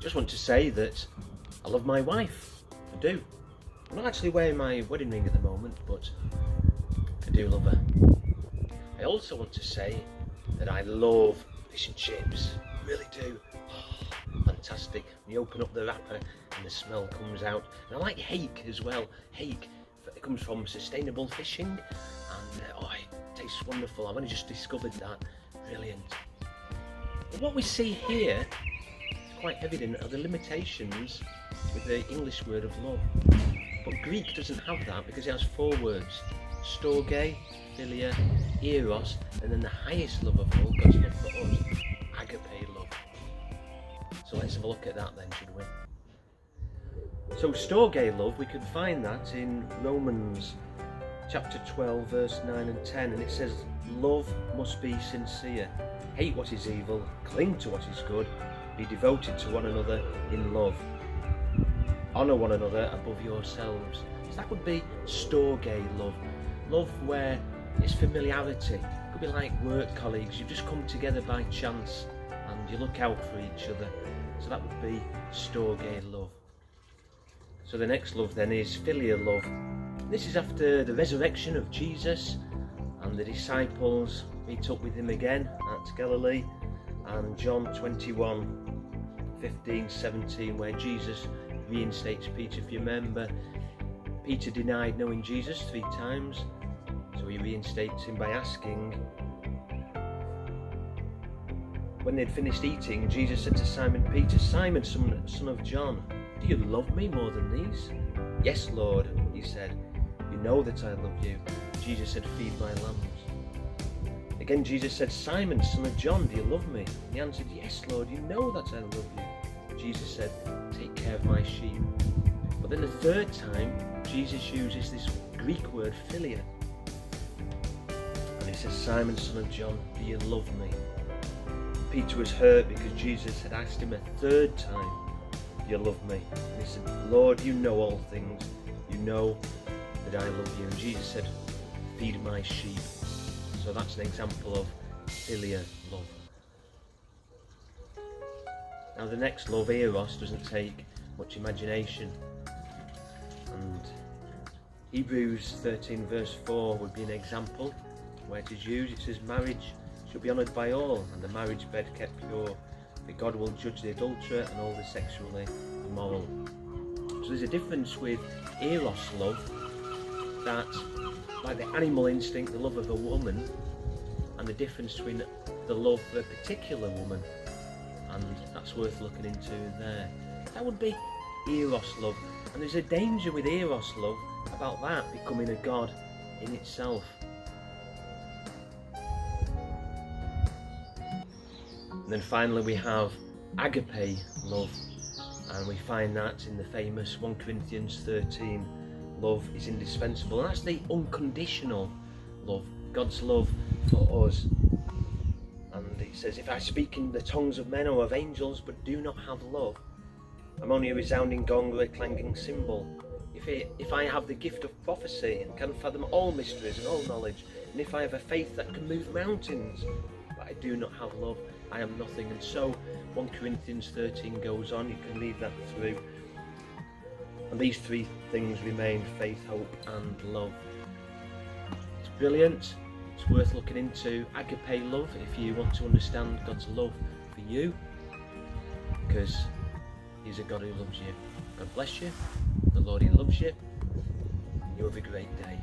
Just want to say that I love my wife. I do. I'm not actually wearing my wedding ring at the moment, but I do love her. I also want to say that I love fish and chips. I really do. Oh, fantastic. You open up the wrapper and the smell comes out. And I like hake as well. Hake, it comes from sustainable fishing, and it tastes wonderful. I've only just discovered that. Brilliant. But what we see here, it's quite evident, are the limitations with the English word of love. But Greek doesn't have that because it has 4 words: Storge, filial, eros, and then the highest love of all, God's love for us, agape love. So let's have a look at that then, should we? So Storge love, we can find that in Romans chapter 12, verse 9 and 10, and it says, love must be sincere. Hate what is evil, cling to what is good, be devoted to one another in love. Honour one another above yourselves. So that would be Storge love. Love where it's familiarity. It could be like work colleagues. You've just come together by chance and you look out for each other. So that would be Storge love. So the next love then is filial love. This is after the resurrection of Jesus, and the disciples meet up with him again at Galilee, and John 21:15-17, where Jesus reinstates Peter. If you remember, Peter denied knowing Jesus 3 times, so he reinstates him by asking. When they'd finished eating, Jesus said to Simon Peter, Simon, son of John, do you love me more than these? Yes, Lord, he said. You know that I love you. Jesus said, feed my lambs. Again, Jesus said, Simon, son of John, do you love me? And he answered, yes, Lord, you know that I love you. Jesus said, take care of my sheep. But then the 3rd time, Jesus uses this Greek word, philia. And he says, Simon, son of John, do you love me? Peter was hurt because Jesus had asked him a 3rd time, do you love me? And he said, Lord, you know all things. You know that I love you. And Jesus said, feed my sheep. So that's an example of filial love. Now the next love, eros, doesn't take much imagination. And Hebrews 13 verse 4 would be an example where it is used. It says, marriage should be honoured by all, and the marriage bed kept pure, for God will judge the adulterer and all the sexually immoral. So there's a difference with eros love, that like the animal instinct, the love of a woman, and the difference between the love for a particular woman, and that's worth looking into there. That would be eros love, and there's a danger with eros love about that becoming a god in itself. And then finally we have agape love, and we find that in the famous 1 Corinthians 13, love is indispensable, and that's the unconditional love, God's love for us. And it says, if I speak in the tongues of men or of angels but do not have love, I'm only a resounding gong or a clanging cymbal. If I have the gift of prophecy and can fathom all mysteries and all knowledge, and if I have a faith that can move mountains, but I do not have love, I am nothing. And so 1 Corinthians 13 goes on, you can read that through. And these 3 things remain: faith, hope and love. It's brilliant. It's worth looking into agape love if you want to understand God's love for you, because he's a God who loves you. God bless you. The Lord, he loves you. You have a great day.